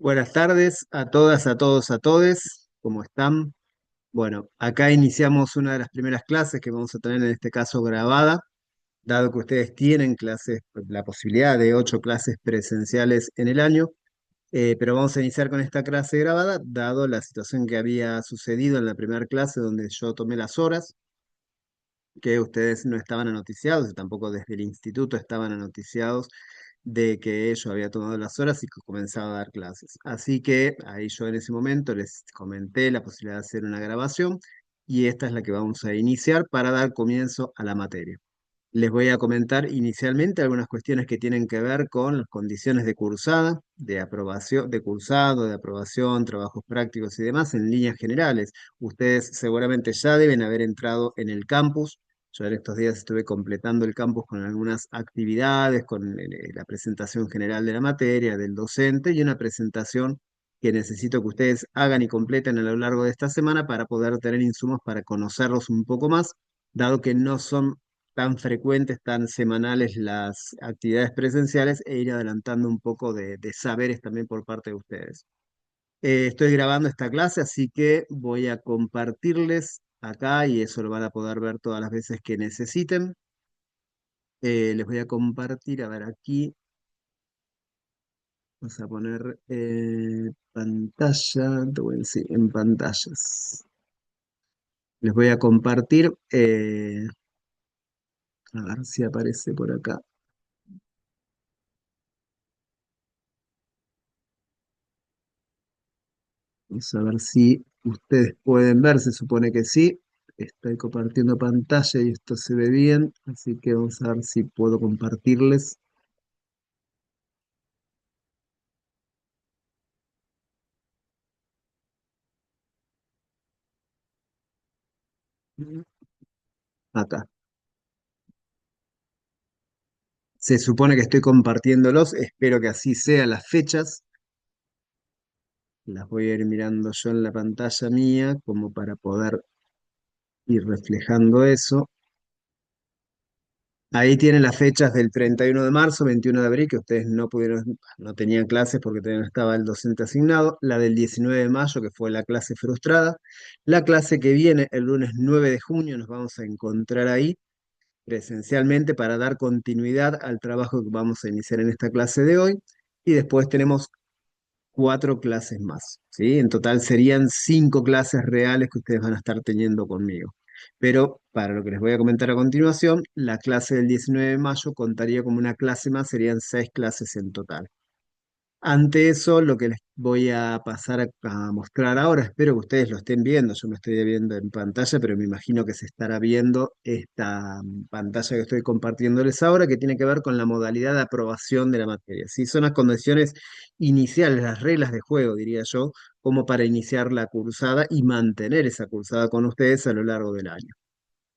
Buenas tardes a todas, a todos, a todes. ¿Cómo están? Bueno, acá iniciamos una de las primeras clases que vamos a tener en este caso grabada, dado que ustedes tienen clases, la posibilidad de 8 clases presenciales en el año, pero vamos a iniciar con esta clase grabada, dado la situación que había sucedido en la primera clase donde yo tomé las horas, que ustedes no estaban anoticiados y tampoco desde el instituto estaban anoticiados de que yo había tomado las horas y que comenzaba a dar clases. Así que ahí yo en ese momento les comenté la posibilidad de hacer una grabación y esta es la que vamos a iniciar para dar comienzo a la materia. Les voy a comentar inicialmente algunas cuestiones que tienen que ver con las condiciones de cursada, de aprobación, de cursado, de aprobación, trabajos prácticos y demás en líneas generales. Ustedes seguramente ya deben haber entrado en el campus. Yo en estos días estuve completando el campus con algunas actividades, con la presentación general de la materia, del docente y una presentación que necesito que ustedes hagan y completen a lo largo de esta semana para poder tener insumos para conocerlos un poco más, dado que no son tan frecuentes, tan semanales las actividades presenciales e ir adelantando un poco de saberes también por parte de ustedes. Estoy grabando esta clase, así que voy a compartirles acá y eso lo van a poder ver todas las veces que necesiten. Les voy a compartir, a ver aquí, vamos a poner pantalla, te voy a decir, en pantallas. Les voy a compartir, a ver si aparece por acá. Vamos a ver si ustedes pueden ver, se supone que sí. Estoy compartiendo pantalla y esto se ve bien, así que vamos a ver si puedo compartirles. Acá. Se supone que estoy compartiéndolos, espero que así sea las fechas. Las voy a ir mirando yo en la pantalla mía como para poder ir reflejando eso. Ahí tienen las fechas del 31 de marzo, 21 de abril, que ustedes no pudieron, no tenían clases porque todavía no estaba el docente asignado. La del 19 de mayo, que fue la clase frustrada. La clase que viene, el lunes 9 de junio, nos vamos a encontrar ahí presencialmente para dar continuidad al trabajo que vamos a iniciar en esta clase de hoy. Y después tenemos 4 clases más, ¿sí? En total serían 5 clases reales que ustedes van a estar teniendo conmigo. Pero para lo que les voy a comentar a continuación, la clase del 19 de mayo contaría como una clase más, serían 6 clases en total. Ante eso, lo que les voy a pasar a mostrar ahora, espero que ustedes lo estén viendo, yo me estoy viendo en pantalla, pero me imagino que se estará viendo esta pantalla que estoy compartiéndoles ahora, que tiene que ver con la modalidad de aprobación de la materia. ¿Sí? Son las condiciones iniciales, las reglas de juego, diría yo, como para iniciar la cursada y mantener esa cursada con ustedes a lo largo del año.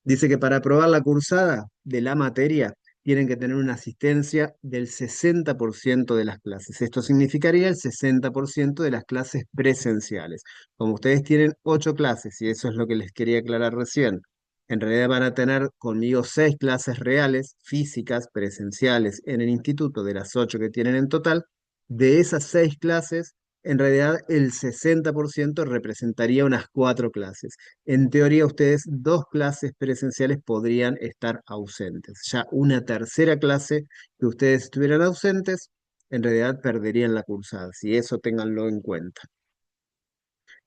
Dice que para aprobar la cursada de la materia tienen que tener una asistencia del 60% de las clases. Esto significaría el 60% de las clases presenciales. Como ustedes tienen 8 clases, y eso es lo que les quería aclarar recién, en realidad van a tener conmigo 6 clases reales, físicas, presenciales, en el instituto, de las 8 que tienen en total. De esas 6 clases, en realidad el 60% representaría unas 4 clases. En teoría, ustedes 2 clases presenciales podrían estar ausentes. Ya una tercera clase que ustedes estuvieran ausentes, en realidad perderían la cursada. Si eso ténganlo en cuenta.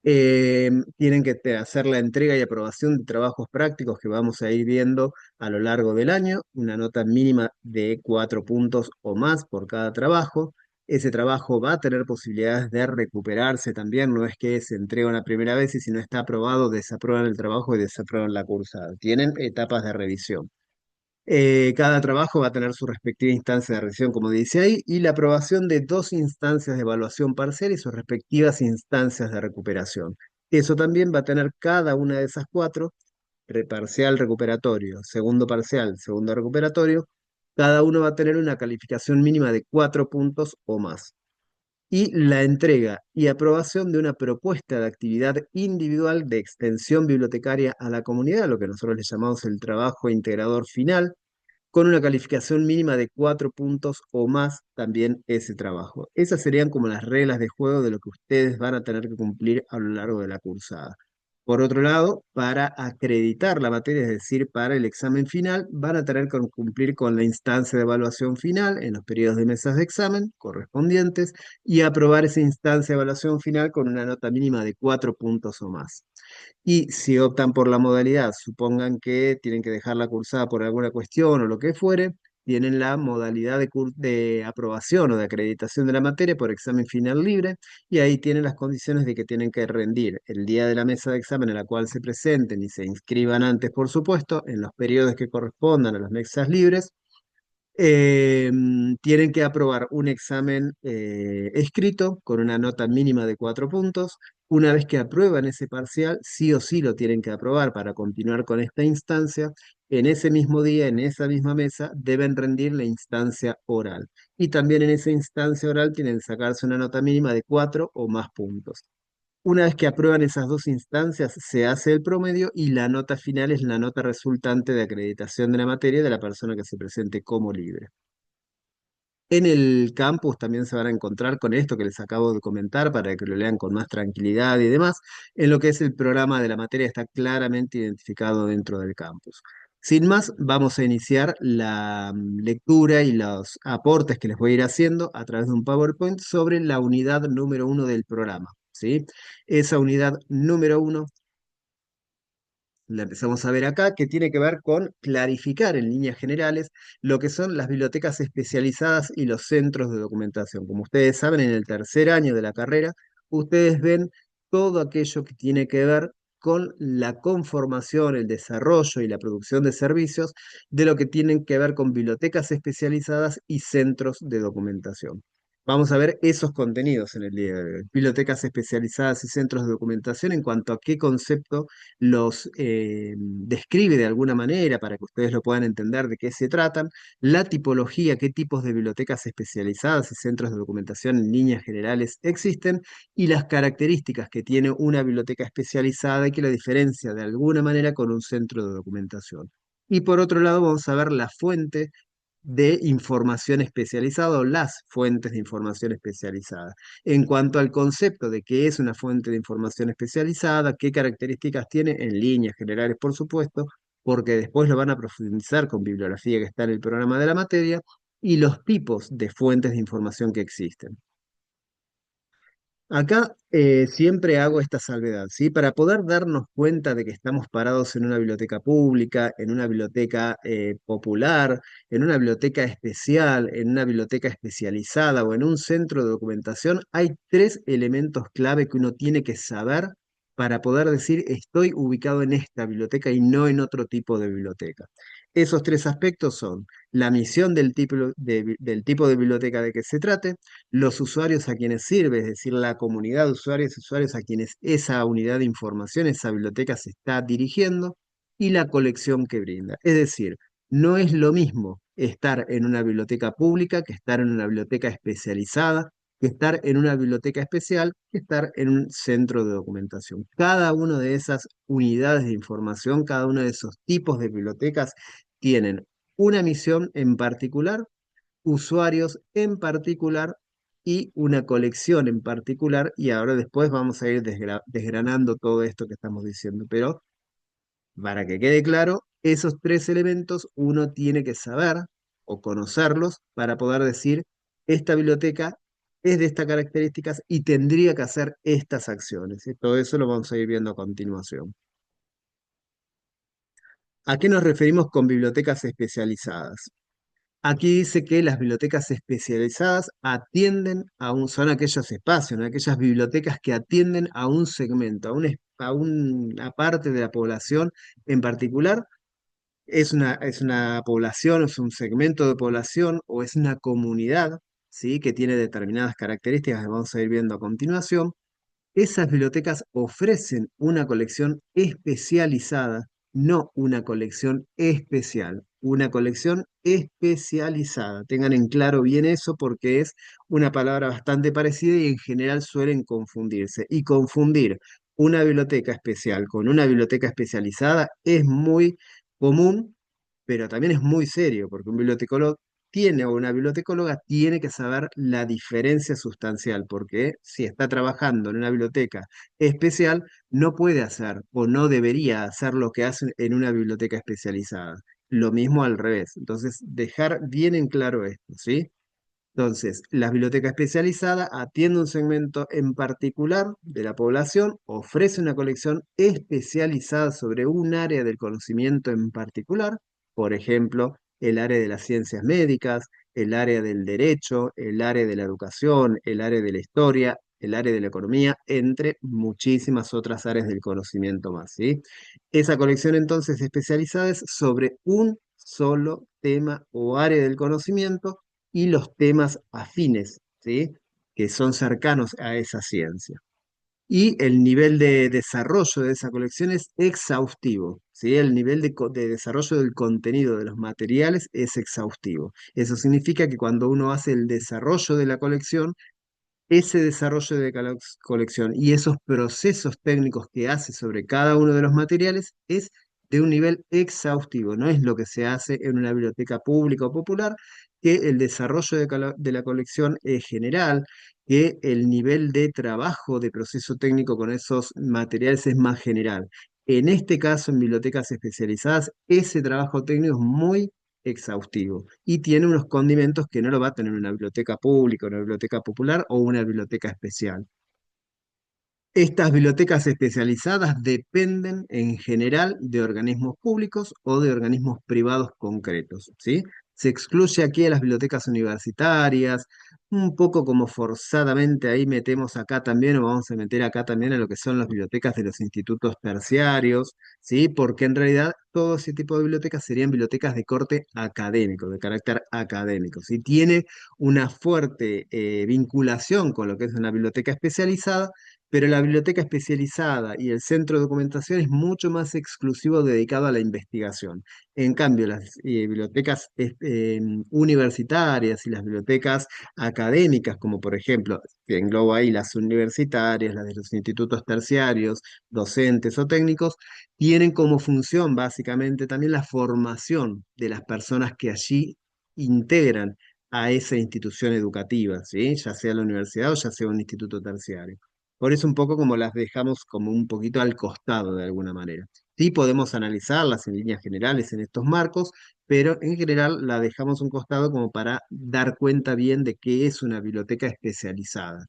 Tienen que hacer la entrega y aprobación de trabajos prácticos que vamos a ir viendo a lo largo del año, una nota mínima de 4 puntos o más por cada trabajo. Ese trabajo va a tener posibilidades de recuperarse también, no es que se entrega una primera vez y si no está aprobado, desaprueban el trabajo y desaprueban la cursada. Tienen etapas de revisión. Cada trabajo va a tener su respectiva instancia de revisión, como dice ahí, y la aprobación de 2 instancias de evaluación parcial y sus respectivas instancias de recuperación. Eso también va a tener cada una de esas 4, parcial recuperatorio, segundo parcial, segundo recuperatorio, cada uno va a tener una calificación mínima de 4 puntos o más. Y la entrega y aprobación de una propuesta de actividad individual de extensión bibliotecaria a la comunidad, lo que nosotros le llamamos el trabajo integrador final, con una calificación mínima de 4 puntos o más también ese trabajo. Esas serían como las reglas de juego de lo que ustedes van a tener que cumplir a lo largo de la cursada. Por otro lado, para acreditar la materia, es decir, para el examen final, van a tener que cumplir con la instancia de evaluación final en los periodos de mesas de examen correspondientes y aprobar esa instancia de evaluación final con una nota mínima de 4 puntos o más. Y si optan por la modalidad, supongan que tienen que dejar la cursada por alguna cuestión o lo que fuere, tienen la modalidad de aprobación o de acreditación de la materia por examen final libre, y ahí tienen las condiciones de que tienen que rendir el día de la mesa de examen en la cual se presenten y se inscriban antes, por supuesto, en los periodos que correspondan a las mesas libres. eh, Tienen que aprobar un examen escrito con una nota mínima de 4 puntos. Una vez que aprueban ese parcial, sí o sí lo tienen que aprobar para continuar con esta instancia. En ese mismo día, en esa misma mesa, deben rendir la instancia oral. Y también en esa instancia oral tienen que sacarse una nota mínima de 4 o más puntos. Una vez que aprueban esas dos instancias, se hace el promedio y la nota final es la nota resultante de acreditación de la materia de la persona que se presente como libre. En el campus también se van a encontrar con esto que les acabo de comentar para que lo lean con más tranquilidad y demás. En lo que es el programa de la materia está claramente identificado dentro del campus. Sin más, vamos a iniciar la lectura y los aportes que les voy a ir haciendo a través de un PowerPoint sobre la unidad número 1 del programa, ¿sí? Esa unidad número 1 la empezamos a ver acá, que tiene que ver con clarificar en líneas generales lo que son las bibliotecas especializadas y los centros de documentación. Como ustedes saben, en el tercer año de la carrera, ustedes ven todo aquello que tiene que ver con la conformación, el desarrollo y la producción de servicios de lo que tienen que ver con bibliotecas especializadas y centros de documentación. Vamos a ver esos contenidos en el día de hoy. Bibliotecas especializadas y centros de documentación en cuanto a qué concepto los describe de alguna manera para que ustedes lo puedan entender de qué se tratan, la tipología, qué tipos de bibliotecas especializadas y centros de documentación en líneas generales existen, y las características que tiene una biblioteca especializada y que la diferencia de alguna manera con un centro de documentación. Y por otro lado, vamos a ver la fuente de información especializada o las fuentes de información especializada. En cuanto al concepto de qué es una fuente de información especializada, qué características tiene, en líneas generales, por supuesto, porque después lo van a profundizar con bibliografía que está en el programa de la materia, y los tipos de fuentes de información que existen. Acá siempre hago esta salvedad, ¿sí? Para poder darnos cuenta de que estamos parados en una biblioteca pública, en una biblioteca popular, en una biblioteca especial, en una biblioteca especializada o en un centro de documentación, hay tres elementos clave que uno tiene que saber para poder decir estoy ubicado en esta biblioteca y no en otro tipo de biblioteca. Esos tres aspectos son la misión del tipo de biblioteca de que se trate, los usuarios a quienes sirve, es decir, la comunidad de usuarios y usuarios a quienes esa unidad de información, esa biblioteca se está dirigiendo, y la colección que brinda. Es decir, no es lo mismo estar en una biblioteca pública que estar en una biblioteca especializada, que estar en una biblioteca especial, que estar en un centro de documentación. Cada una de esas unidades de información, cada uno de esos tipos de bibliotecas tienen una misión en particular, usuarios en particular y una colección en particular, y ahora después vamos a ir desgranando todo esto que estamos diciendo, pero para que quede claro, esos tres elementos uno tiene que saber o conocerlos para poder decir, esta biblioteca es de estas características y tendría que hacer estas acciones. Y todo eso lo vamos a ir viendo a continuación. ¿A qué nos referimos con bibliotecas especializadas? Aquí dice que las bibliotecas especializadas atienden son aquellos espacios, ¿no? Aquellas bibliotecas que atienden a un segmento, a una parte de la población en particular. Es una población, es un segmento de población o es una comunidad, ¿sí? Que tiene determinadas características que vamos a ir viendo a continuación. Esas bibliotecas ofrecen una colección especializada, no una colección especial, una colección especializada. Tengan en claro bien eso porque es una palabra bastante parecida y en general suelen confundirse. Y confundir una biblioteca especial con una biblioteca especializada es muy común pero también es muy serio, porque un bibliotecólogo tiene o una bibliotecóloga tiene que saber la diferencia sustancial, porque si está trabajando en una biblioteca especial, no puede hacer o no debería hacer lo que hace en una biblioteca especializada. Lo mismo al revés. Entonces, dejar bien en claro esto, ¿sí? Entonces, la biblioteca especializada atiende un segmento en particular de la población, ofrece una colección especializada sobre un área del conocimiento en particular, por ejemplo, el área de las ciencias médicas, el área del derecho, el área de la educación, el área de la historia, el área de la economía, entre muchísimas otras áreas del conocimiento más, ¿sí? Esa colección entonces especializada es sobre un solo tema o área del conocimiento y los temas afines, ¿sí? Que son cercanos a esa ciencia. Y el nivel de desarrollo de esa colección es exhaustivo, ¿sí? El nivel de desarrollo del contenido de los materiales es exhaustivo. Eso significa que cuando uno hace el desarrollo de la colección, ese desarrollo de colección y esos procesos técnicos que hace sobre cada uno de los materiales es de un nivel exhaustivo, no es lo que se hace en una biblioteca pública o popular, que el desarrollo de la colección es general, que el nivel de trabajo, de proceso técnico con esos materiales es más general. En este caso, en bibliotecas especializadas, ese trabajo técnico es muy exhaustivo y tiene unos condimentos que no lo va a tener una biblioteca pública, una biblioteca popular o una biblioteca especial. Estas bibliotecas especializadas dependen en general de organismos públicos o de organismos privados concretos, ¿sí? Se excluye aquí a las bibliotecas universitarias, un poco como forzadamente ahí metemos acá también, o vamos a meter acá también a lo que son las bibliotecas de los institutos terciarios, ¿sí? Porque en realidad todo ese tipo de bibliotecas serían bibliotecas de corte académico, de carácter académico, ¿sí? Tiene una fuerte vinculación con lo que es una biblioteca especializada, pero la biblioteca especializada y el centro de documentación es mucho más exclusivo dedicado a la investigación. En cambio, las bibliotecas universitarias y las bibliotecas académicas, como por ejemplo, que engloba ahí las universitarias, las de los institutos terciarios, docentes o técnicos, tienen como función básicamente también la formación de las personas que allí integran a esa institución educativa, ¿sí? Ya sea la universidad o ya sea un instituto terciario. Por eso un poco como las dejamos como un poquito al costado de alguna manera. Sí podemos analizarlas en líneas generales en estos marcos, pero en general la dejamos a un costado como para dar cuenta bien de qué es una biblioteca especializada.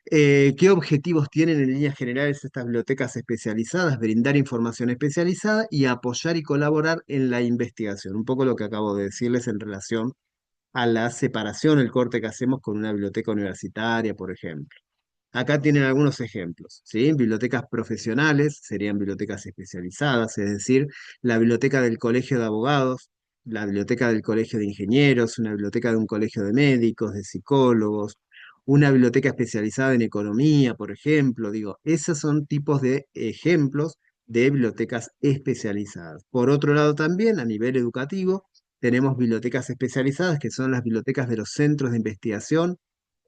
¿Qué objetivos tienen en líneas generales estas bibliotecas especializadas? Brindar información especializada y apoyar y colaborar en la investigación. Un poco lo que acabo de decirles en relación a la separación, el corte que hacemos con una biblioteca universitaria, por ejemplo. Acá tienen algunos ejemplos, ¿sí? Bibliotecas profesionales serían bibliotecas especializadas, es decir, la biblioteca del Colegio de Abogados, la biblioteca del Colegio de Ingenieros, una biblioteca de un colegio de médicos, de psicólogos, una biblioteca especializada en economía, por ejemplo. Digo, esos son tipos de ejemplos de bibliotecas especializadas. Por otro lado, también a nivel educativo, tenemos bibliotecas especializadas que son las bibliotecas de los centros de investigación.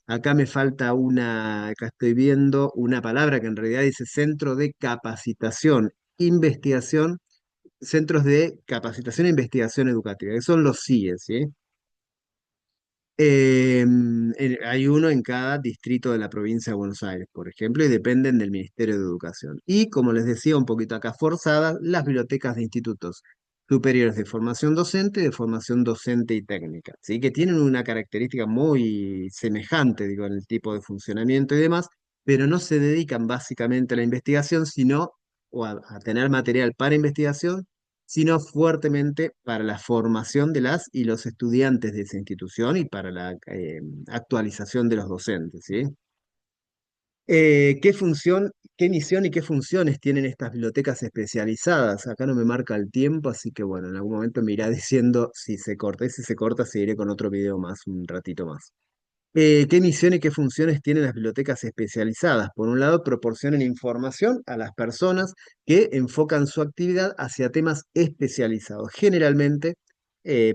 Acá me falta una, acá estoy viendo una palabra que en realidad dice centro de capacitación, investigación, centros de capacitación e investigación educativa, que son los CIES, ¿sí? Hay uno en cada distrito de la provincia de Buenos Aires, por ejemplo, y dependen del Ministerio de Educación. Y como les decía, un poquito acá forzadas, las bibliotecas de institutos superiores de formación docente y técnica, ¿sí? Que tienen una característica muy semejante, digo, en el tipo de funcionamiento y demás, pero no se dedican básicamente a la investigación, sino o a tener material para investigación, sino fuertemente para la formación de las y los estudiantes de esa institución y para la actualización de los docentes, ¿sí? ¿Qué función, qué misión y qué funciones tienen estas bibliotecas especializadas? Acá no me marca el tiempo, así que bueno, en algún momento me irá diciendo si se corta. Y si se corta, seguiré con otro video más, un ratito más. ¿Qué misión y qué funciones tienen las bibliotecas especializadas? Por un lado, proporcionan información a las personas que enfocan su actividad hacia temas especializados, generalmente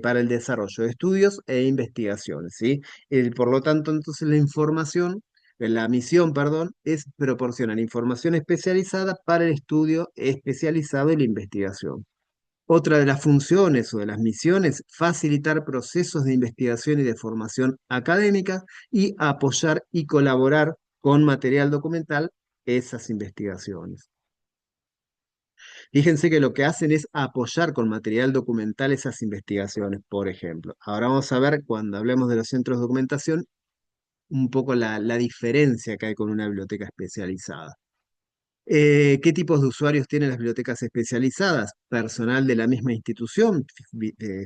para el desarrollo de estudios e investigaciones, ¿sí? Por lo tanto, entonces la misión, perdón, es proporcionar información especializada para el estudio especializado y la investigación. Otra de las funciones o de las misiones, facilitar procesos de investigación y de formación académica y apoyar y colaborar con material documental esas investigaciones. Fíjense que lo que hacen es apoyar con material documental esas investigaciones, por ejemplo. Ahora vamos a ver, cuando hablemos de los centros de documentación, un poco la diferencia que hay con una biblioteca especializada. ¿Qué tipos de usuarios tienen las bibliotecas especializadas? Personal de la misma institución.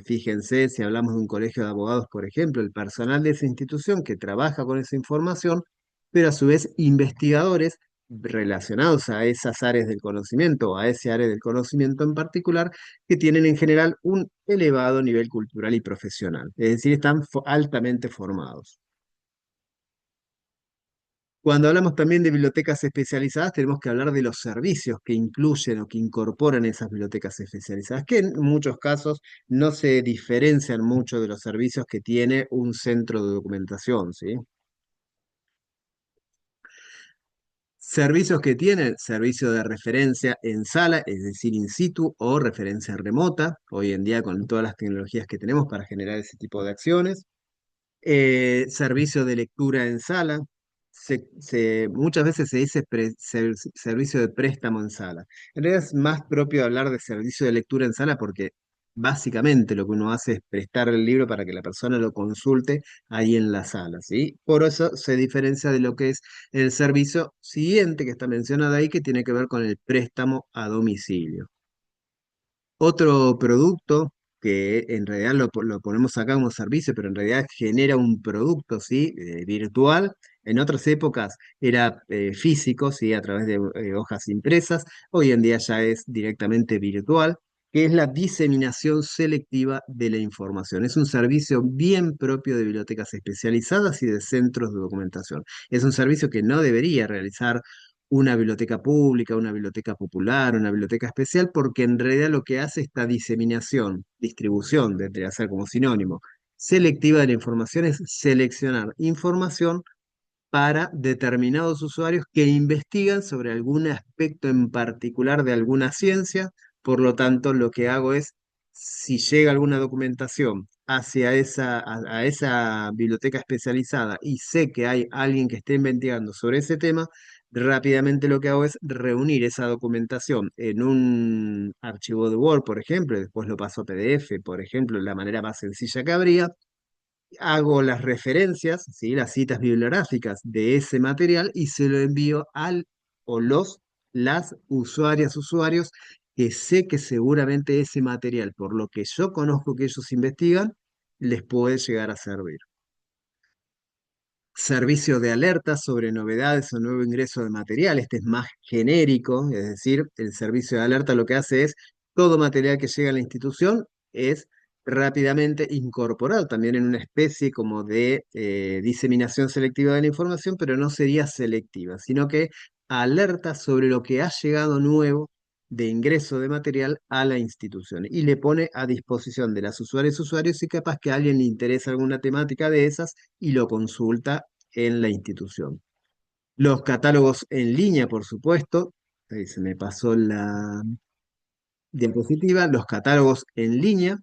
Fíjense, si hablamos de un colegio de abogados, por ejemplo, el personal de esa institución que trabaja con esa información, pero a su vez investigadores relacionados a esas áreas del conocimiento o a ese área del conocimiento en particular, que tienen en general un elevado nivel cultural y profesional, es decir, están altamente formados. Cuando hablamos también de bibliotecas especializadas, tenemos que hablar de los servicios que incluyen o que incorporan esas bibliotecas especializadas, que en muchos casos no se diferencian mucho de los servicios que tiene un centro de documentación, ¿sí? Servicios que tienen, servicio de referencia en sala, es decir, in situ o referencia remota, hoy en día con todas las tecnologías que tenemos para generar ese tipo de acciones. Servicio de lectura en sala. Muchas veces se dice servicio de préstamo en sala. En realidad es más propio hablar de servicio de lectura en sala porque básicamente lo que uno hace es prestar el libro para que la persona lo consulte ahí en la sala, ¿sí? Por eso se diferencia de lo que es el servicio siguiente que está mencionado ahí, que tiene que ver con el préstamo a domicilio. Otro producto que en realidad lo ponemos acá como servicio, pero en realidad genera un producto, ¿sí? Virtual. En otras épocas era físico, ¿sí? A través de hojas impresas. Hoy en día ya es directamente virtual, que es la diseminación selectiva de la información. Es un servicio bien propio de bibliotecas especializadas y de centros de documentación. Es un servicio que no debería realizar una biblioteca pública, una biblioteca popular, una biblioteca especial, porque en realidad lo que hace esta diseminación, distribución, de ser como sinónimo, selectiva de la información es seleccionar información para determinados usuarios que investigan sobre algún aspecto en particular de alguna ciencia. Por lo tanto, lo que hago es, si llega alguna documentación hacia a esa biblioteca especializada y sé que hay alguien que esté investigando sobre ese tema, rápidamente lo que hago es reunir esa documentación en un archivo de Word, por ejemplo, y después lo paso a PDF, por ejemplo, la manera más sencilla que habría. Hago las referencias, ¿sí? Las citas bibliográficas de ese material y se lo envío al o las usuarias, usuarios que sé que seguramente ese material, por lo que yo conozco que ellos investigan, les puede llegar a servir. Servicio de alerta sobre novedades o nuevo ingreso de material. Este es más genérico, es decir, el servicio de alerta lo que hace es todo material que llega a la institución es rápidamente incorporado también en una especie como de diseminación selectiva de la información, pero no sería selectiva, sino que alerta sobre lo que ha llegado nuevo de ingreso de material a la institución y le pone a disposición de las usuarias y usuarios y capaz que a alguien le interesa alguna temática de esas y lo consulta en la institución. Los catálogos en línea, por supuesto, ahí se me pasó la diapositiva, los catálogos en línea,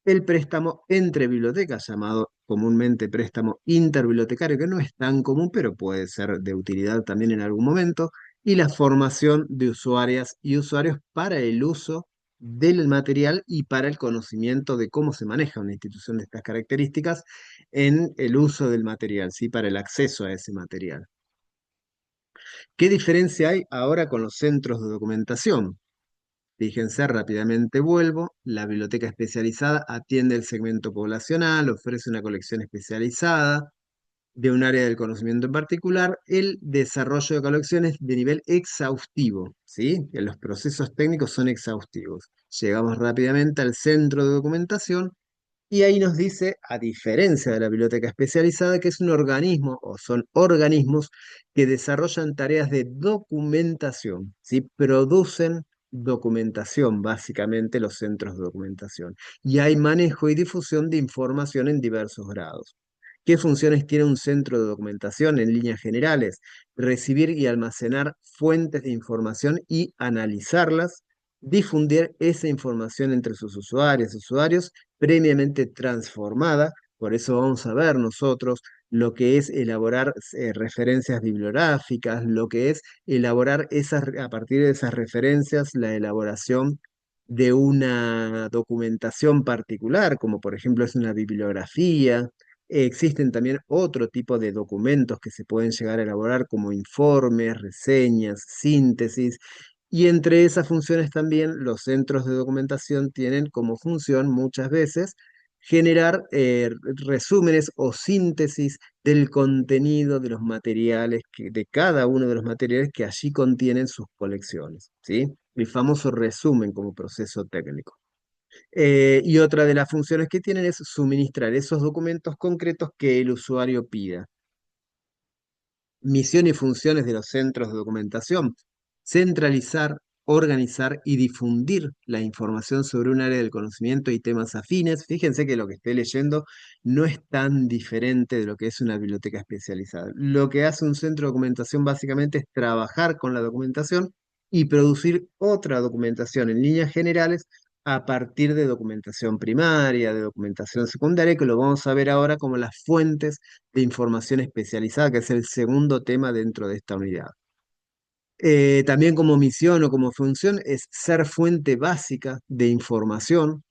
el préstamo entre bibliotecas, llamado comúnmente préstamo interbibliotecario, que no es tan común, pero puede ser de utilidad también en algún momento, y la formación de usuarias y usuarios para el uso del material y para el conocimiento de cómo se maneja una institución de estas características en el uso del material, ¿sí? Para el acceso a ese material. ¿Qué diferencia hay ahora con los centros de documentación? Fíjense, rápidamente vuelvo. La biblioteca especializada atiende el segmento poblacional, ofrece una colección especializada de un área del conocimiento en particular, el desarrollo de colecciones de nivel exhaustivo, ¿sí? Que los procesos técnicos son exhaustivos. Llegamos rápidamente al centro de documentación y ahí nos dice, a diferencia de la biblioteca especializada, que es un organismo o son organismos que desarrollan tareas de documentación, ¿sí? Producen documentación, básicamente los centros de documentación. Y hay manejo y difusión de información en diversos grados. ¿Qué funciones tiene un centro de documentación en líneas generales? Recibir y almacenar fuentes de información y analizarlas, difundir esa información entre sus usuarios, previamente transformada. Por eso vamos a ver nosotros lo que es elaborar referencias bibliográficas, lo que es elaborar a partir de esas referencias, la elaboración de una documentación particular, como por ejemplo es una bibliografía. Existen también otro tipo de documentos que se pueden llegar a elaborar como informes, reseñas, síntesis, y entre esas funciones también los centros de documentación tienen como función muchas veces generar resúmenes o síntesis del contenido de los materiales, de cada uno de los materiales que allí contienen sus colecciones, ¿sí? El famoso resumen como proceso técnico. Y otra de las funciones que tienen es suministrar esos documentos concretos que el usuario pida. Misión y funciones de los centros de documentación: centralizar, organizar y difundir la información sobre un área del conocimiento y temas afines. Fíjense que lo que estoy leyendo no es tan diferente de lo que es una biblioteca especializada. Lo que hace un centro de documentación básicamente es trabajar con la documentación y producir otra documentación en líneas generales a partir de documentación primaria, de documentación secundaria, que lo vamos a ver ahora como las fuentes de información especializada, que es el segundo tema dentro de esta unidad. También como misión o como función es ser fuente básica de información,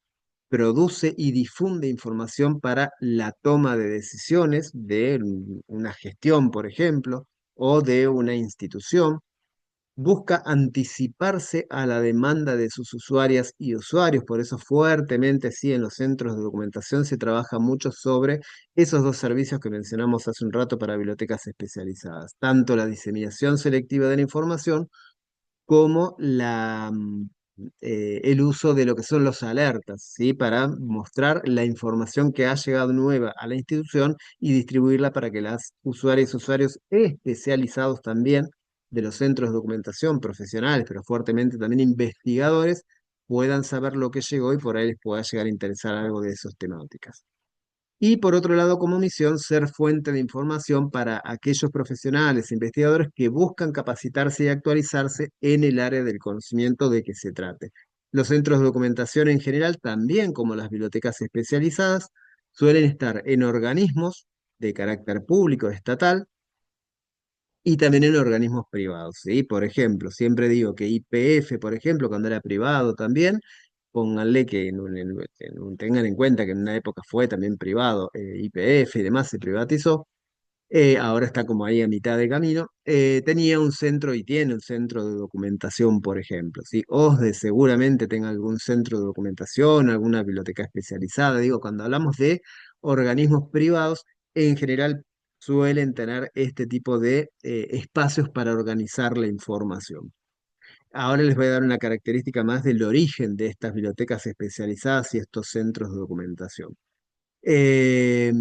produce y difunde información para la toma de decisiones de una gestión, por ejemplo, o de una institución. Busca anticiparse a la demanda de sus usuarias y usuarios, por eso fuertemente sí en los centros de documentación se trabaja mucho sobre esos dos servicios que mencionamos hace un rato para bibliotecas especializadas, tanto la diseminación selectiva de la información como el uso de lo que son los alertas, ¿sí? Para mostrar la información que ha llegado nueva a la institución y distribuirla para que las usuarias y usuarios especializados también de los centros de documentación profesionales, pero fuertemente también investigadores, puedan saber lo que llegó y por ahí les pueda llegar a interesar algo de esas temáticas. Y por otro lado, como misión, ser fuente de información para aquellos profesionales e investigadores que buscan capacitarse y actualizarse en el área del conocimiento de que se trate. Los centros de documentación en general, también como las bibliotecas especializadas, suelen estar en organismos de carácter público, estatal, y también en organismos privados, ¿sí? Por ejemplo, siempre digo que YPF, por ejemplo, cuando era privado también, pónganle que tengan en cuenta que en una época fue también privado, YPF y demás se privatizó, ahora está como ahí a mitad de camino. Tenía un centro y tiene un centro de documentación, por ejemplo, ¿sí? OSDE seguramente tenga algún centro de documentación, alguna biblioteca especializada. Digo, cuando hablamos de organismos privados, en general suelen tener este tipo de espacios para organizar la información. Ahora les voy a dar una característica más del origen de estas bibliotecas especializadas y estos centros de documentación. Eh,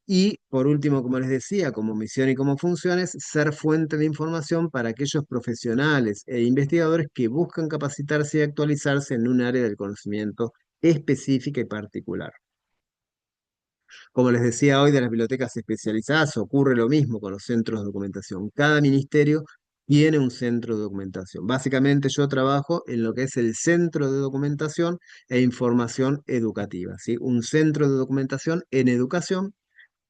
y por último, como les decía, como misión y como funciones, ser fuente de información para aquellos profesionales e investigadores que buscan capacitarse y actualizarse en un área del conocimiento específica y particular. Como les decía hoy de las bibliotecas especializadas, ocurre lo mismo con los centros de documentación. Cada ministerio tiene un centro de documentación. Básicamente yo trabajo en lo que es el centro de documentación e información educativa, ¿sí? Un centro de documentación en educación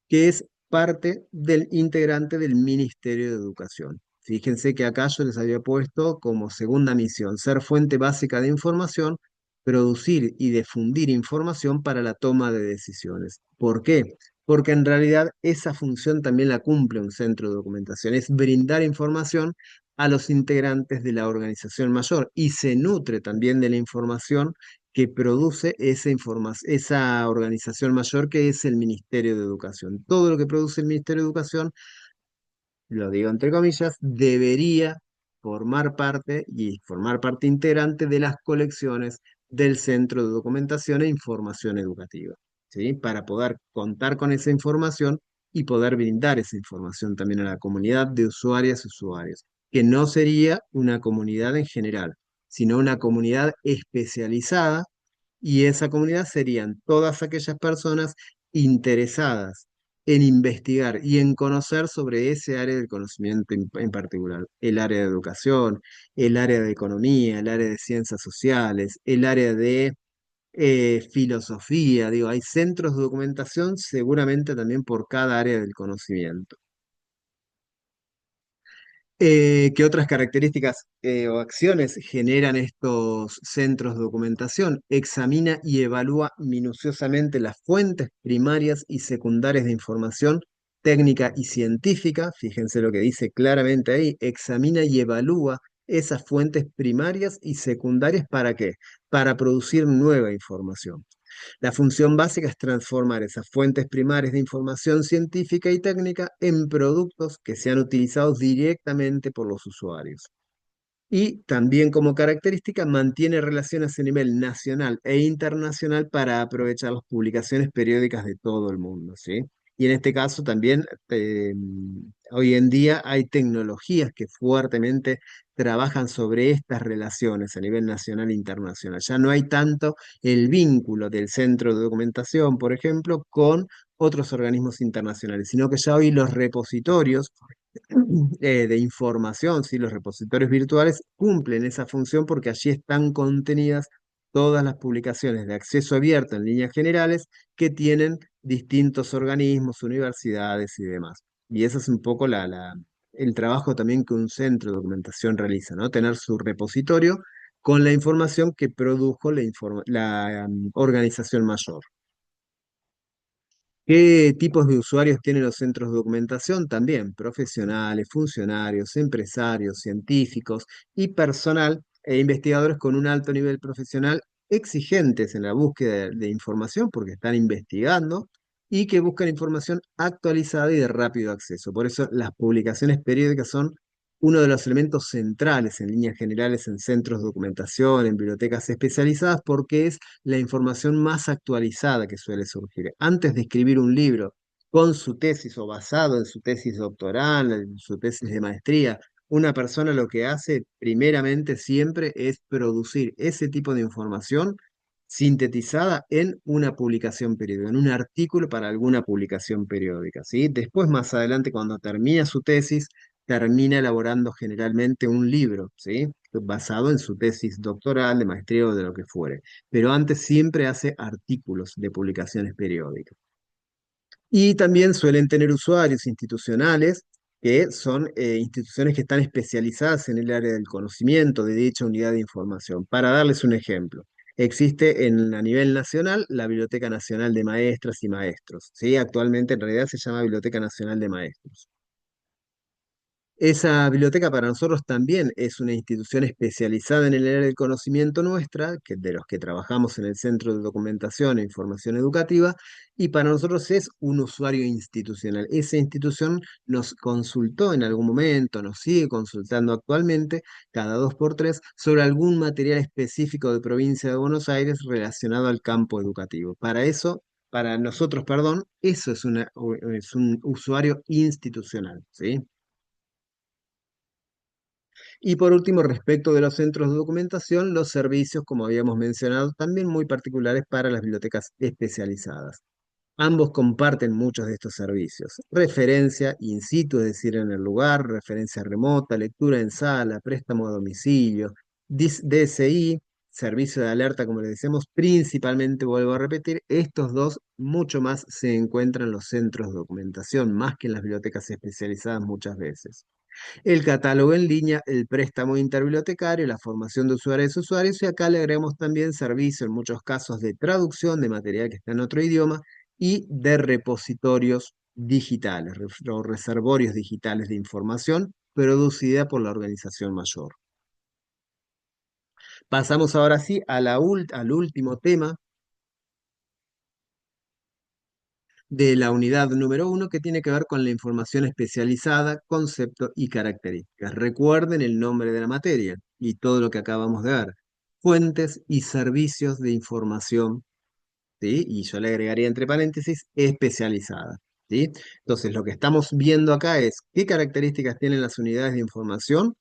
que es parte del integrante del Ministerio de Educación. Fíjense que acá yo les había puesto como segunda misión, ser fuente básica de información, producir y difundir información para la toma de decisiones. ¿Por qué? Porque en realidad esa función también la cumple un centro de documentación, es brindar información a los integrantes de la organización mayor y se nutre también de la información que produce esa organización mayor que es el Ministerio de Educación. Todo lo que produce el Ministerio de Educación, lo digo entre comillas, debería formar parte integrante de las colecciones del Centro de Documentación e Información Educativa, ¿sí? Para poder contar con esa información y poder brindar esa información también a la comunidad de usuarias y usuarios, que no sería una comunidad en general, sino una comunidad especializada, y esa comunidad serían todas aquellas personas interesadas en investigar y en conocer sobre ese área del conocimiento en particular, el área de educación, el área de economía, el área de ciencias sociales, el área de filosofía, digo, hay centros de documentación seguramente también por cada área del conocimiento. ¿Qué otras características o acciones generan estos centros de documentación? Examina y evalúa minuciosamente las fuentes primarias y secundarias de información técnica y científica. Fíjense lo que dice claramente ahí. Examina y evalúa esas fuentes primarias y secundarias. ¿Para qué? Para producir nueva información. La función básica es transformar esas fuentes primarias de información científica y técnica en productos que sean utilizados directamente por los usuarios. Y también como característica mantiene relaciones a nivel nacional e internacional para aprovechar las publicaciones periódicas de todo el mundo, ¿sí? Y en este caso también hoy en día hay tecnologías que fuertemente trabajan sobre estas relaciones a nivel nacional e internacional. Ya no hay tanto el vínculo del centro de documentación, por ejemplo, con otros organismos internacionales, sino que ya hoy los repositorios de información, ¿sí? Los repositorios virtuales cumplen esa función porque allí están contenidas todas las publicaciones de acceso abierto en líneas generales que tienen distintos organismos, universidades y demás. Y ese es un poco el trabajo también que un centro de documentación realiza, ¿no? Tener su repositorio con la información que produjo la organización mayor. ¿Qué tipos de usuarios tienen los centros de documentación? También profesionales, funcionarios, empresarios, científicos y personal e investigadores con un alto nivel profesional exigentes en la búsqueda de información porque están investigando y que buscan información actualizada y de rápido acceso. Por eso las publicaciones periódicas son uno de los elementos centrales en líneas generales en centros de documentación, en bibliotecas especializadas, porque es la información más actualizada que suele surgir. Antes de escribir un libro con su tesis o basado en su tesis doctoral, en su tesis de maestría, una persona lo que hace primeramente siempre es producir ese tipo de información sintetizada en una publicación periódica, en un artículo para alguna publicación periódica, ¿sí? Después, más adelante, cuando termina su tesis, termina elaborando generalmente un libro, ¿sí? Basado en su tesis doctoral, de maestría o de lo que fuere, pero antes siempre hace artículos de publicaciones periódicas. Y también suelen tener usuarios institucionales, que son instituciones que están especializadas en el área del conocimiento de dicha unidad de información. Para darles un ejemplo, existe a nivel nacional la Biblioteca Nacional de Maestras y Maestros, ¿sí? Actualmente en realidad se llama Biblioteca Nacional de Maestros. Esa biblioteca para nosotros también es una institución especializada en el área del conocimiento nuestra, de los que trabajamos en el Centro de Documentación e Información Educativa, y para nosotros es un usuario institucional. Esa institución nos consultó en algún momento, nos sigue consultando actualmente, cada 2 por 3, sobre algún material específico de provincia de Buenos Aires relacionado al campo educativo. Para nosotros, perdón, eso es un usuario institucional, ¿sí? Y por último, respecto de los centros de documentación, los servicios, como habíamos mencionado, también muy particulares para las bibliotecas especializadas. Ambos comparten muchos de estos servicios. Referencia in situ, es decir, en el lugar, referencia remota, lectura en sala, préstamo a domicilio, DSI, servicio de alerta, como le decimos, principalmente, vuelvo a repetir, estos dos mucho más se encuentran en los centros de documentación, más que en las bibliotecas especializadas muchas veces. El catálogo en línea, el préstamo interbibliotecario, la formación de usuarios y usuarios, y acá le agregamos también servicio en muchos casos de traducción de material que está en otro idioma y de repositorios digitales o reservorios digitales de información producida por la organización mayor. Pasamos ahora sí al último tema de la unidad número 1 que tiene que ver con la información especializada, concepto y características. Recuerden el nombre de la materia y todo lo que acabamos de ver. Fuentes y servicios de información, ¿sí? Y yo le agregaría entre paréntesis especializada, ¿sí? Entonces, lo que estamos viendo acá es qué características tienen las unidades de información,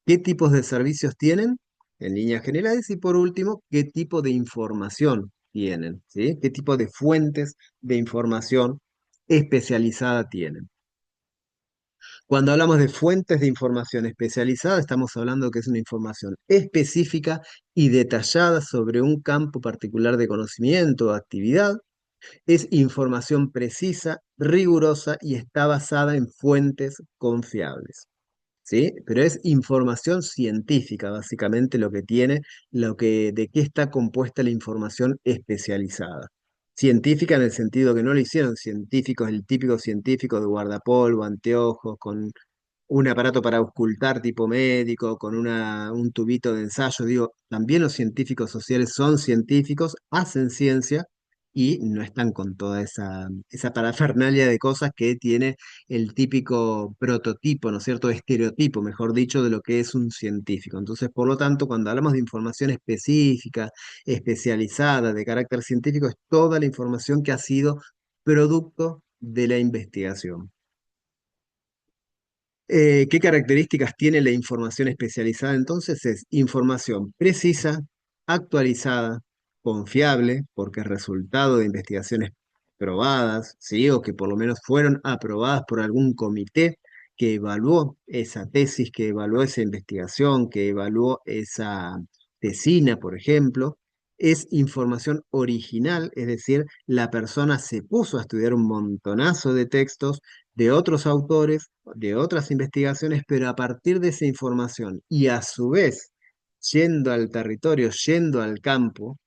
qué tipos de servicios tienen en líneas generales y por último, qué tipo de información tienen, ¿sí? ¿Qué tipo de fuentes de información especializada tienen. Cuando hablamos de fuentes de información especializada, estamos hablando que es una información específica y detallada sobre un campo particular de conocimiento o actividad. Es información precisa, rigurosa y está basada en fuentes confiables. ¿Sí? Pero es información científica, básicamente lo que tiene, de qué está compuesta la información especializada. Científica en el sentido que no lo hicieron científicos, el típico científico de guardapolvo, anteojos, con un aparato para auscultar tipo médico, con un tubito de ensayo. Digo, también los científicos sociales son científicos, hacen ciencia y no están con toda esa parafernalia de cosas que tiene el típico prototipo, ¿no es cierto? Estereotipo, mejor dicho, de lo que es un científico. Entonces, por lo tanto, cuando hablamos de información específica, especializada, de carácter científico, es toda la información que ha sido producto de la investigación. ¿Qué características tiene la información especializada? Entonces es información precisa, actualizada, confiable, porque es resultado de investigaciones probadas, ¿sí? O que por lo menos fueron aprobadas por algún comité que evaluó esa tesis, que evaluó esa investigación, que evaluó esa tesina, por ejemplo. Es información original, es decir, la persona se puso a estudiar un montonazo de textos de otros autores, de otras investigaciones, pero a partir de esa información y a su vez yendo al territorio, yendo al campo,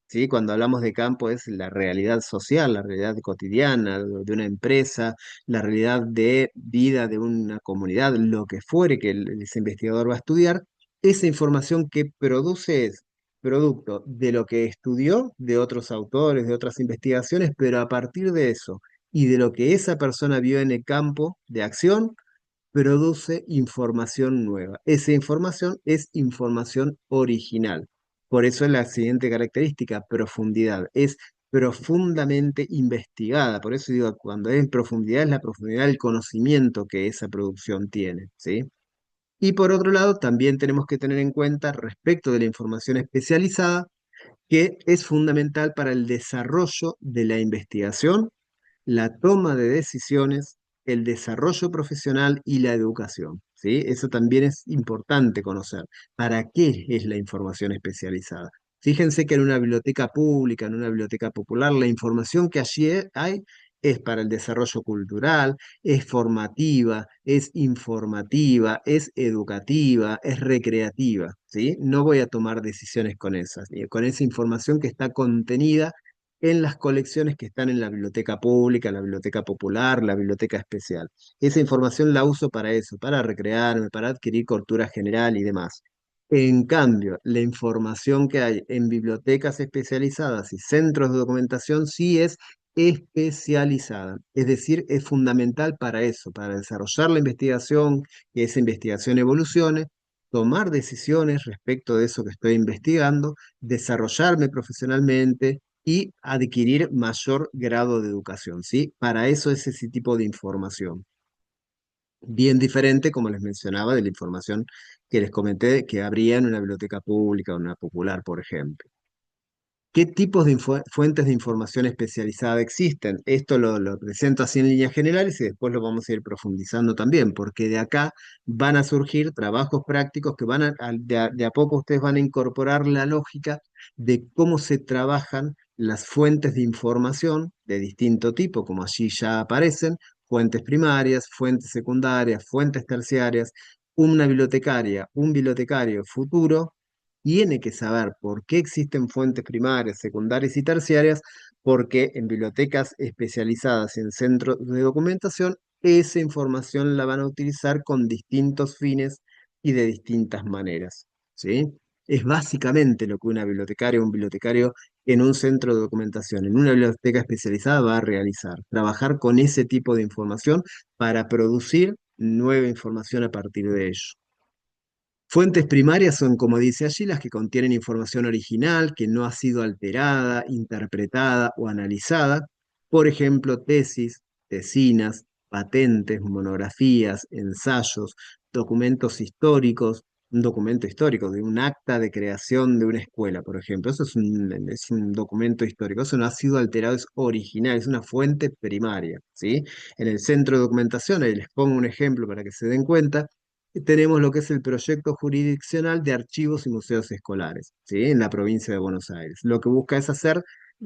¿sí? Cuando hablamos de campo es la realidad social, la realidad cotidiana de una empresa, la realidad de vida de una comunidad, lo que fuere que ese investigador va a estudiar, esa información que produce es producto de lo que estudió, de otros autores, de otras investigaciones, pero a partir de eso y de lo que esa persona vio en el campo de acción, produce información nueva. Esa información es información original. Por eso es la siguiente característica, profundidad. Es profundamente investigada. Por eso digo, cuando es en profundidad, es la profundidad del conocimiento que esa producción tiene, ¿sí? Y por otro lado, también tenemos que tener en cuenta respecto de la información especializada, que es fundamental para el desarrollo de la investigación, la toma de decisiones, el desarrollo profesional y la educación, ¿sí? Eso también es importante conocer. ¿Para qué es la información especializada? Fíjense que en una biblioteca pública, en una biblioteca popular, la información que allí hay es para el desarrollo cultural, es formativa, es informativa, es educativa, es recreativa, ¿sí? No voy a tomar decisiones con esas, con esa información que está contenida en las colecciones que están en la biblioteca pública, la biblioteca popular, la biblioteca especial. Esa información la uso para eso, para recrearme, para adquirir cultura general y demás. En cambio, la información que hay en bibliotecas especializadas y centros de documentación sí es especializada, es decir, es fundamental para eso, para desarrollar la investigación, que esa investigación evolucione, tomar decisiones respecto de eso que estoy investigando, desarrollarme profesionalmente y adquirir mayor grado de educación, ¿sí? Para eso es ese tipo de información. Bien diferente, como les mencionaba, de la información que les comenté que habría en una biblioteca pública o una popular, por ejemplo. ¿Qué tipos de fuentes de información especializada existen? Esto lo presento así en líneas generales y después lo vamos a ir profundizando también, porque de acá van a surgir trabajos prácticos que de a poco ustedes van a incorporar la lógica de cómo se trabajan las fuentes de información de distinto tipo, como allí ya aparecen, fuentes primarias, fuentes secundarias, fuentes terciarias. Una bibliotecaria, un bibliotecario futuro tiene que saber por qué existen fuentes primarias, secundarias y terciarias, porque en bibliotecas especializadas y en centros de documentación, esa información la van a utilizar con distintos fines y de distintas maneras, ¿sí? Es básicamente lo que una bibliotecaria o un bibliotecario en un centro de documentación, en una biblioteca especializada, va a realizar, trabajar con ese tipo de información para producir nueva información a partir de ello. Fuentes primarias son, como dice allí, las que contienen información original que no ha sido alterada, interpretada o analizada. Por ejemplo, tesis, tesinas, patentes, monografías, ensayos, documentos históricos. un documento histórico, de un acta de creación de una escuela, por ejemplo. Eso es un documento histórico, eso no ha sido alterado, es original, es una fuente primaria, ¿sí? En el centro de documentación, ahí les pongo un ejemplo para que se den cuenta, tenemos lo que es el proyecto jurisdiccional de archivos y museos escolares, ¿sí? En la provincia de Buenos Aires. Lo que busca es hacer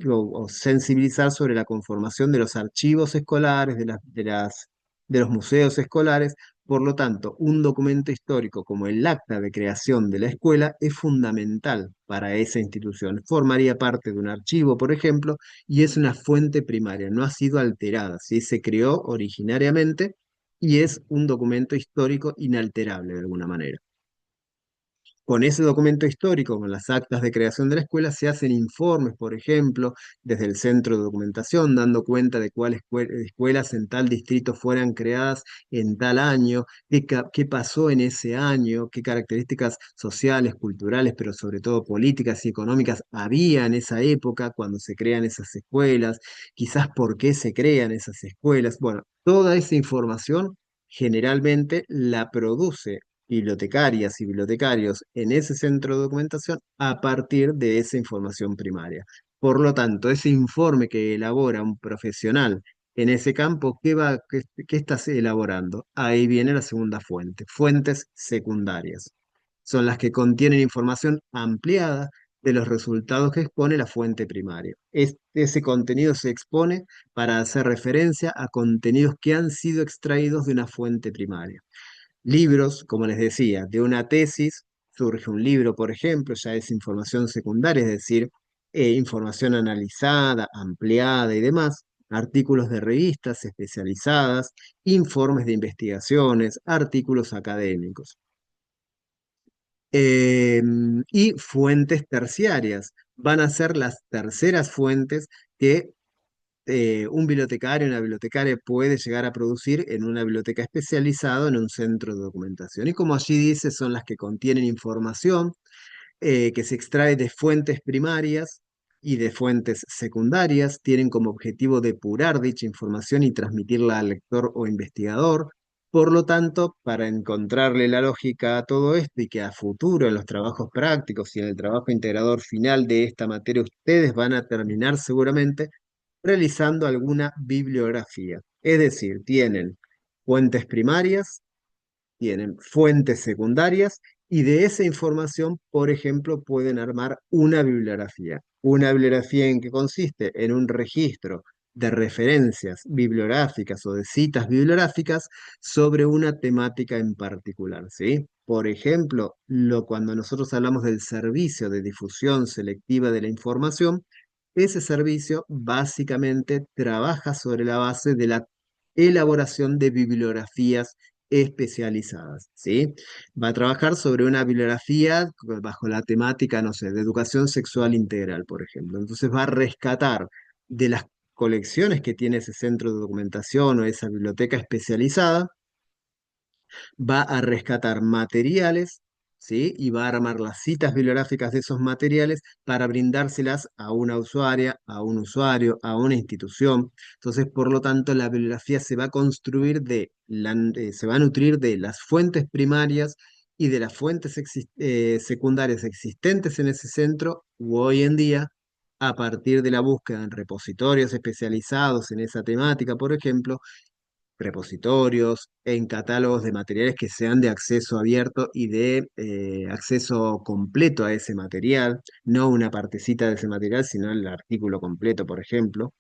o sensibilizar sobre la conformación de los archivos escolares, de los museos escolares. Por lo tanto, un documento histórico como el acta de creación de la escuela es fundamental para esa institución. Formaría parte de un archivo, por ejemplo, y es una fuente primaria, no ha sido alterada, ¿sí? Se creó originariamente y es un documento histórico inalterable de alguna manera. Con ese documento histórico, con las actas de creación de la escuela, se hacen informes, por ejemplo, desde el centro de documentación, dando cuenta de cuáles escuelas en tal distrito fueran creadas en tal año, qué pasó en ese año, qué características sociales, culturales, pero sobre todo políticas y económicas había en esa época cuando se crean esas escuelas, quizás por qué se crean esas escuelas. Bueno, toda esa información generalmente la produce bibliotecarias y bibliotecarios en ese centro de documentación a partir de esa información primaria. Por lo tanto, ese informe que elabora un profesional en ese campo, ¿qué estás elaborando? Ahí viene la segunda fuente, fuentes secundarias. Son las que contienen información ampliada de los resultados que expone la fuente primaria. Ese contenido se expone para hacer referencia a contenidos que han sido extraídos de una fuente primaria. Libros, como les decía, de una tesis surge un libro, por ejemplo, ya es información secundaria, es decir, información analizada, ampliada y demás, artículos de revistas especializadas, informes de investigaciones, artículos académicos. Eh, y fuentes terciarias van a ser las terceras fuentes que un bibliotecario, una bibliotecaria puede llegar a producir en una biblioteca especializada en un centro de documentación. Y como allí dice, son las que contienen información que se extrae de fuentes primarias y de fuentes secundarias, tienen como objetivo depurar dicha información y transmitirla al lector o investigador. Por lo tanto, para encontrarle la lógica a todo esto y que a futuro en los trabajos prácticos y en el trabajo integrador final de esta materia ustedes van a terminar seguramente realizando alguna bibliografía. Es decir, tienen fuentes primarias, tienen fuentes secundarias y de esa información, por ejemplo, pueden armar una bibliografía. Una bibliografía en que consiste en un registro de referencias bibliográficas o de citas bibliográficas sobre una temática en particular, ¿sí? Por ejemplo, cuando nosotros hablamos del servicio de difusión selectiva de la información, ese servicio básicamente trabaja sobre la base de la elaboración de bibliografías especializadas, ¿sí? Va a trabajar sobre una bibliografía bajo la temática, no sé, de educación sexual integral, por ejemplo. Entonces va a rescatar de las colecciones que tiene ese centro de documentación o esa biblioteca especializada, va a rescatar materiales, ¿sí? Y va a armar las citas bibliográficas de esos materiales para brindárselas a una usuaria, a un usuario, a una institución. Entonces, por lo tanto, la bibliografía se va a construir se va a nutrir de las fuentes primarias y de las fuentes secundarias existentes en ese centro, u hoy en día, a partir de la búsqueda en repositorios especializados en esa temática, por ejemplo, repositorios, en catálogos de materiales que sean de acceso abierto y de acceso completo a ese material, no una partecita de ese material, sino el artículo completo, por ejemplo.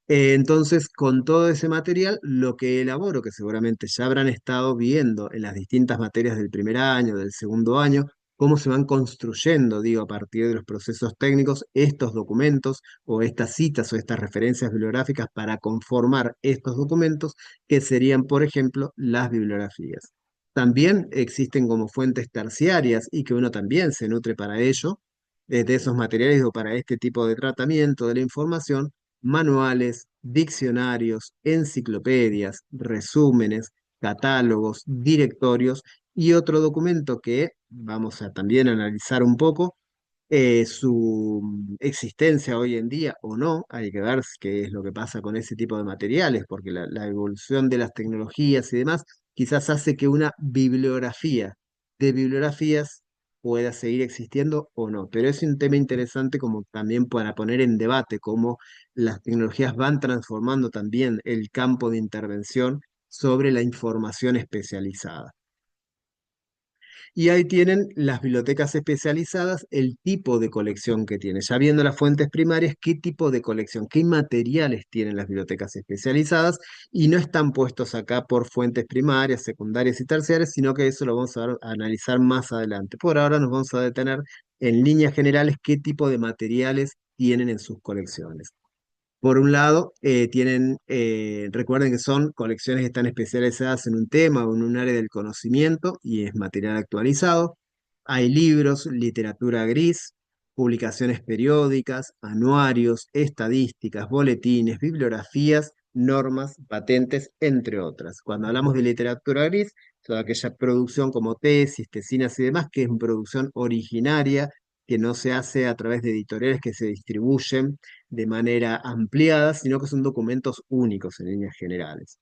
Entonces, con todo ese material, lo que elaboro, que seguramente ya habrán estado viendo en las distintas materias del primer año, del segundo año, cómo se van construyendo, digo, a partir de los procesos técnicos, estos documentos o estas citas o estas referencias bibliográficas para conformar estos documentos, que serían, por ejemplo, las bibliografías. También existen como fuentes terciarias y que uno también se nutre para ello, de esos materiales o para este tipo de tratamiento de la información, manuales, diccionarios, enciclopedias, resúmenes, catálogos, directorios y otro documento que vamos a también analizar un poco, su existencia hoy en día o no, hay que ver qué es lo que pasa con ese tipo de materiales, porque la evolución de las tecnologías y demás quizás hace que una bibliografía de bibliografías pueda seguir existiendo o no. Pero es un tema interesante como también para poner en debate cómo las tecnologías van transformando también el campo de intervención sobre la información especializada. Y ahí tienen las bibliotecas especializadas, el tipo de colección que tienen. Ya viendo las fuentes primarias, qué tipo de colección, qué materiales tienen las bibliotecas especializadas, y no están puestos acá por fuentes primarias, secundarias y terciarias, sino que eso lo vamos a analizar más adelante. Por ahora nos vamos a detener en líneas generales qué tipo de materiales tienen en sus colecciones. Por un lado, recuerden que son colecciones que están especializadas en un tema o en un área del conocimiento y es material actualizado. Hay libros, literatura gris, publicaciones periódicas, anuarios, estadísticas, boletines, bibliografías, normas, patentes, entre otras. Cuando hablamos de literatura gris, toda aquella producción como tesis, tesinas y demás, que es producción originaria, que no se hace a través de editoriales que se distribuyen de manera ampliada, sino que son documentos únicos en líneas generales.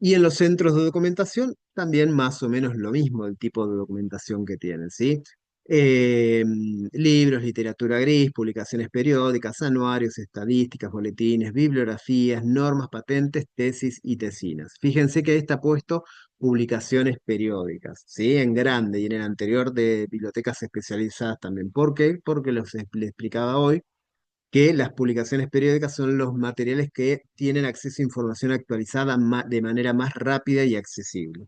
Y en los centros de documentación también más o menos lo mismo, el tipo de documentación que tienen, ¿sí? Eh, Libros, literatura gris, publicaciones periódicas, anuarios, estadísticas, boletines, bibliografías, normas, patentes, tesis y tesinas. Fíjense que ahí está puesto publicaciones periódicas, ¿sí? En grande y en el anterior de bibliotecas especializadas también. ¿Por qué? Porque les explicaba hoy que las publicaciones periódicas son los materiales que tienen acceso a información actualizada de manera más rápida y accesible.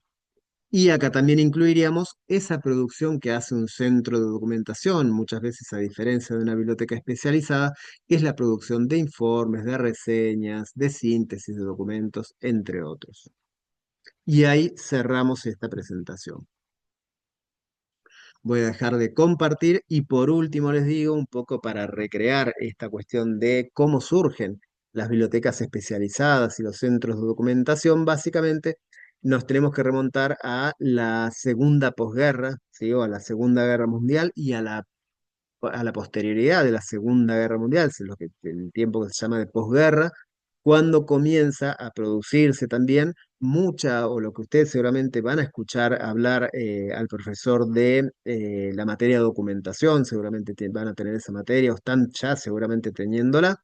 Y acá también incluiríamos esa producción que hace un centro de documentación, muchas veces a diferencia de una biblioteca especializada, que es la producción de informes, de reseñas, de síntesis de documentos, entre otros. Y ahí cerramos esta presentación. Voy a dejar de compartir y por último les digo un poco para recrear esta cuestión de cómo surgen las bibliotecas especializadas y los centros de documentación. Básicamente nos tenemos que remontar a la segunda posguerra, ¿sí? O a la Segunda Guerra Mundial y a la posterioridad de la Segunda Guerra Mundial, es lo que, el tiempo que se llama de posguerra, cuando comienza a producirse también mucha, o lo que ustedes seguramente van a escuchar hablar al profesor de la materia de documentación, seguramente van a tener esa materia, o están ya seguramente teniéndola,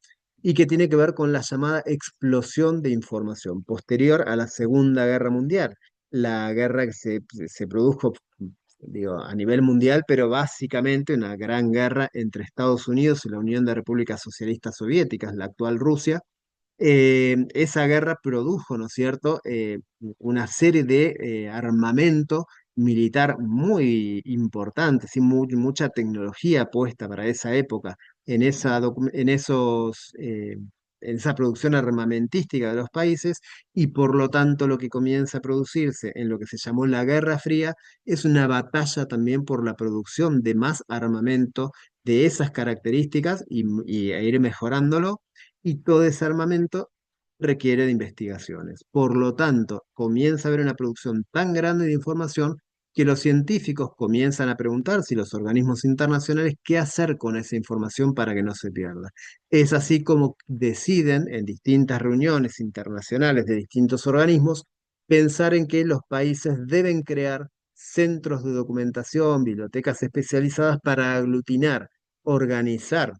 y que tiene que ver con la llamada explosión de información posterior a la Segunda Guerra Mundial. La guerra que se produjo, digo, a nivel mundial, pero básicamente una gran guerra entre Estados Unidos y la Unión de Repúblicas Socialistas Soviéticas, la actual Rusia. Esa guerra produjo, ¿no es cierto?, una serie de armamento militar muy importante, ¿sí? Mucha tecnología puesta para esa época en en esa producción armamentística de los países, y por lo tanto lo que comienza a producirse en lo que se llamó la Guerra Fría es una batalla también por la producción de más armamento de esas características e ir mejorándolo, y todo ese armamento requiere de investigaciones. Por lo tanto, comienza a haber una producción tan grande de información que los científicos comienzan a preguntar si los organismos internacionales qué hacer con esa información para que no se pierda. Es así como deciden en distintas reuniones internacionales de distintos organismos pensar en que los países deben crear centros de documentación, bibliotecas especializadas para aglutinar, organizar,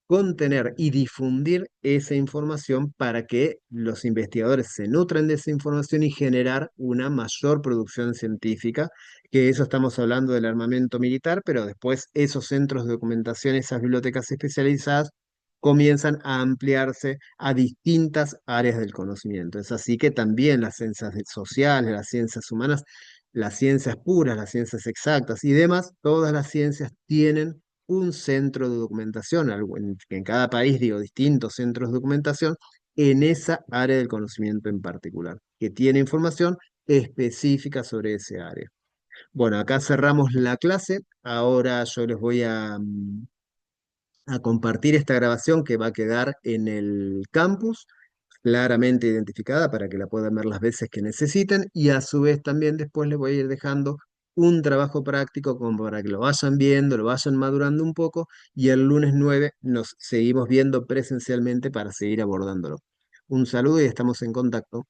contener y difundir esa información para que los investigadores se nutran de esa información y generar una mayor producción científica, que eso estamos hablando del armamento militar, pero después esos centros de documentación, esas bibliotecas especializadas, comienzan a ampliarse a distintas áreas del conocimiento. Es así que también las ciencias sociales, las ciencias humanas, las ciencias puras, las ciencias exactas y demás, todas las ciencias tienen un centro de documentación, en cada país, digo, distintos centros de documentación, en esa área del conocimiento en particular, que tiene información específica sobre ese área. Bueno, acá cerramos la clase. Ahora yo les voy a compartir esta grabación que va a quedar en el campus, claramente identificada para que la puedan ver las veces que necesiten, y a su vez también después les voy a ir dejando un trabajo práctico como para que lo vayan viendo, lo vayan madurando un poco, y el lunes 9 nos seguimos viendo presencialmente para seguir abordándolo. Un saludo y estamos en contacto.